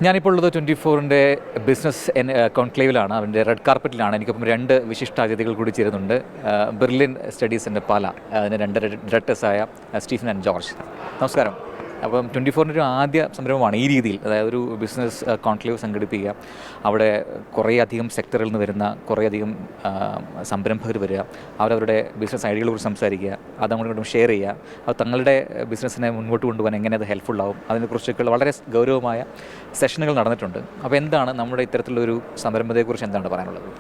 ഞാനിപ്പോൾ ഉള്ളത് 24-ൻ്റെ ബിസിനസ് കോൺക്ലേവിലാണ്. അവൻ്റെ റെഡ് കാർപ്പറ്റിലാണ്. എനിക്കൊപ്പം രണ്ട് വിശിഷ്ടാതിഥികൾ കൂടി ചേരുന്നുണ്ട്. ബെർലിൻ സ്റ്റഡീസിൻ്റെ പാല അതിൻ്റെ രണ്ട് ഡയറക്ടേഴ്സായ സ്റ്റീഫൻ ആൻഡ് ജോർജ്. നമസ്കാരം. അപ്പം 24-ൻ്റെ ഒരു ആദ്യ സംരംഭമാണ് ഈ രീതിയിൽ, അതായത് ഒരു ബിസിനസ് കോൺക്ലേവ് സംഘടിപ്പിക്കുക. അവിടെ കുറേയധികം സെക്ടറിൽ നിന്ന് വരുന്ന കുറേയധികം സംരംഭകർ വരിക, അവരവരുടെ ബിസിനസ് ഐഡിയകളെക്കുറിച്ച് സംസാരിക്കുക, അത് അങ്ങോട്ടും ഷെയർ ചെയ്യുക. അത് തങ്ങളുടെ ബിസിനസ്സിനെ മുൻപോട്ട് കൊണ്ടുപോകാൻ എങ്ങനെ അത് ഹെൽപ്ഫുള്ളാവും, അതിനെക്കുറിച്ചൊക്കെ വളരെ ഗൗരവമായ സെഷനുകൾ നടന്നിട്ടുണ്ട്. അപ്പോൾ എന്താണ് നമ്മുടെ ഇത്തരത്തിലുള്ളൊരു സംരംഭത്തെക്കുറിച്ച് എന്താണ് പറയാനുള്ളത്?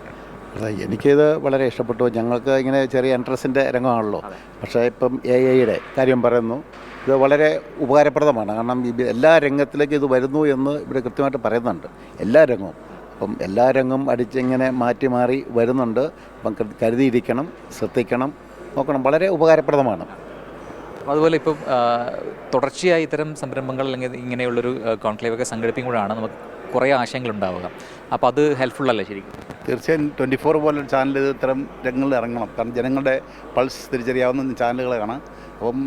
എനിക്കിത് വളരെ ഇഷ്ടപ്പെട്ടു. ഞങ്ങൾക്ക് ഇങ്ങനെ ചെറിയ ഇൻട്രസ്റ്റിൻ്റെ രംഗമാണല്ലോ. പക്ഷേ ഇപ്പം AI-യുടെ കാര്യം പറയുന്നു, ഇത് വളരെ ഉപകാരപ്രദമാണ്. കാരണം എല്ലാ രംഗത്തിലേക്ക് ഇത് വരുന്നു എന്ന് ഇവിടെ കൃത്യമായിട്ട് പറയുന്നുണ്ട്. എല്ലാ രംഗവും അപ്പം എല്ലാ രംഗവും അടിച്ചിങ്ങനെ മാറ്റി മാറി വരുന്നുണ്ട്. അപ്പം കരുതിയിരിക്കണം, ശ്രദ്ധിക്കണം, നോക്കണം. വളരെ ഉപകാരപ്രദമാണ്. അതുപോലെ ഇപ്പം തുടർച്ചയായി ഇത്തരം സംരംഭങ്ങൾ അല്ലെങ്കിൽ ഇങ്ങനെയുള്ളൊരു കോൺക്ലേവൊക്കെ സംഘടിപ്പിക്കുമ്പോഴാണ് നമുക്ക് കുറേ ആശയങ്ങളുണ്ടാവുക. അപ്പോൾ അത് ഹെൽപ്ഫുള്ളല്ലേ ശരിക്കും? തീർച്ചയായും 24 പോലൊരു ചാനൽ ഇത്തരം രംഗങ്ങളിൽ ഇറങ്ങണം. കാരണം ജനങ്ങളുടെ പൾസ് തിരിച്ചറിയാവുന്ന ചാനലുകളാണ്. അപ്പം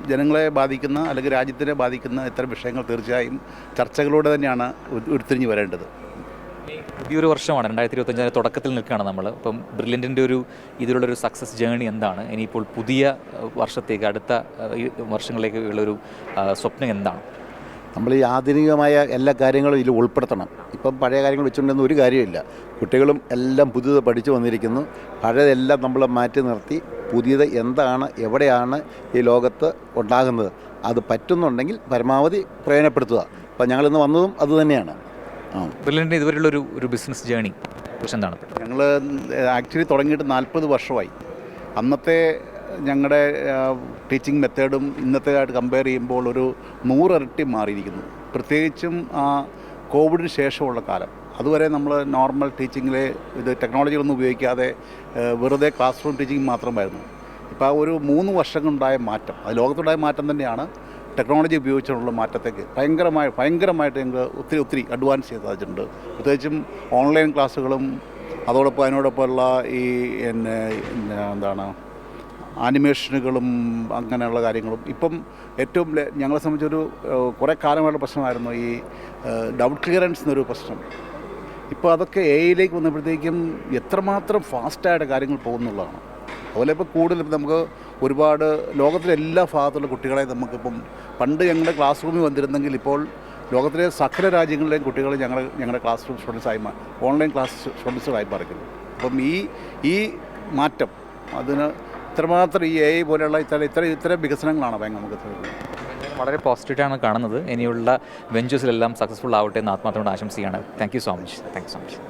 ജനങ്ങളെ ബാധിക്കുന്ന അല്ലെങ്കിൽ രാജ്യത്തിനെ ബാധിക്കുന്ന ഇത്തരം വിഷയങ്ങൾ തീർച്ചയായും ചർച്ചകളിലൂടെ തന്നെയാണ് ഉരുത്തിരിഞ്ഞ് വരേണ്ടത്. പുതിയൊരു വർഷമാണ് 2025 തുടക്കത്തിൽ നിൽക്കുകയാണ് നമ്മൾ. അപ്പം ബ്രില്യൻറ്റിൻ്റെ ഒരു ഇതിലുള്ളൊരു സക്സസ് ജേണി എന്താണ്? ഇനിയിപ്പോൾ പുതിയ വർഷത്തേക്ക്, അടുത്ത വർഷങ്ങളിലേക്ക് ഉള്ളൊരു സ്വപ്നം എന്താണ്? നമ്മൾ ഈ ആധുനികമായ എല്ലാ കാര്യങ്ങളും ഇതിൽ ഉൾപ്പെടുത്തണം. ഇപ്പം പഴയ കാര്യങ്ങൾ വെച്ചുകൊണ്ടൊന്നും ഒരു കാര്യമില്ല. കുട്ടികളും എല്ലാം പുതിയത് പഠിച്ചു വന്നിരിക്കുന്നു. പഴയതെല്ലാം നമ്മൾ മാറ്റി നിർത്തി പുതിയത് എന്താണ്, എവിടെയാണ് ഈ ലോകത്ത് ഉണ്ടാകുന്നത്, അത് പറ്റുന്നുണ്ടെങ്കിൽ പരമാവധി പ്രയോജനപ്പെടുത്തുക. അപ്പം ഞങ്ങളിന്ന് വന്നതും അതുതന്നെയാണ്. ബ്രില്യൻറ്റിൻ്റെ ഇതുവരെയുള്ളൊരു ബിസിനസ് ജേണി കുറിച്ച് എന്താണ്? ഞങ്ങൾ ആക്ച്വലി തുടങ്ങിയിട്ട് 40 വർഷമായി. അന്നത്തെ ഞങ്ങളുടെ ടീച്ചിങ് മെത്തേഡും ഇന്നത്തേതായിട്ട് കമ്പയർ ചെയ്യുമ്പോൾ ഒരു 100 ഇരട്ടി മാറിയിരിക്കുന്നു. പ്രത്യേകിച്ചും കോവിഡിന് ശേഷമുള്ള കാലം. അതുവരെ നമ്മൾ നോർമൽ ടീച്ചിങ്ങിൽ ഇത് ടെക്നോളജികളൊന്നും ഉപയോഗിക്കാതെ വെറുതെ ക്ലാസ് റൂം ടീച്ചിങ് മാത്രമായിരുന്നു. ഇപ്പോൾ ആ ഒരു 3 വർഷം കൊണ്ടുണ്ടായ മാറ്റം, അത് ലോകത്തുണ്ടായ മാറ്റം തന്നെയാണ്. ടെക്നോളജി ഉപയോഗിച്ചുള്ള മാറ്റത്തേക്ക് ഭയങ്കരമായിട്ട് ഞങ്ങൾ ഒത്തിരി അഡ്വാൻസ് ചെയ്ത് സാധിച്ചിട്ടുണ്ട്. പ്രത്യേകിച്ചും ഓൺലൈൻ ക്ലാസ്സുകളും അതോടൊപ്പം അതിനോടൊപ്പമുള്ള ഈ എന്താണ് ആനിമേഷനുകളും അങ്ങനെയുള്ള കാര്യങ്ങളും. ഇപ്പം ഏറ്റവും ഞങ്ങളെ സംബന്ധിച്ചൊരു കുറേ കാലമായുള്ള പ്രശ്നമായിരുന്നു ഈ ഡൗട്ട് ക്ലിയറൻസ് എന്നൊരു പ്രശ്നം. ഇപ്പോൾ അതൊക്കെ AI-യിലേക്ക് വന്നപ്പോഴത്തേക്കും എത്രമാത്രം ഫാസ്റ്റായിട്ട് കാര്യങ്ങൾ പോകുന്നുള്ളതാണ്. അതുപോലെ ഇപ്പോൾ കൂടുതൽ നമുക്ക് ഒരുപാട് ലോകത്തിലെ എല്ലാ ഭാഗത്തുള്ള കുട്ടികളെ നമുക്കിപ്പം, പണ്ട് ഞങ്ങളുടെ ക്ലാസ് റൂമിൽ വന്നിരുന്നെങ്കിൽ ഇപ്പോൾ ലോകത്തിലെ സകല രാജ്യങ്ങളിലെയും കുട്ടികൾ ഞങ്ങളുടെ ക്ലാസ് റൂം സ്റ്റുഡൻസായി ഓൺലൈൻ ക്ലാസ് സ്റ്റുഡൻസുകളായി മാറിക്കുന്നു. അപ്പം ഈ മാറ്റം അതിന് ഇത്രമാത്രം ഈ AI പോലെയുള്ള ഇത്തരം വികസനങ്ങളാണ് നമുക്ക് വളരെ പോസിറ്റീവാണ് കാണുന്നത്. ഇനിയുള്ള വെഞ്ചേഴ്സിലെല്ലാം സക്സസ്ഫുൾ ആവട്ടെ എന്ന് ആത്മാർത്ഥമായിട്ട് ആശംസിക്കുകയാണ്. Thank you so much.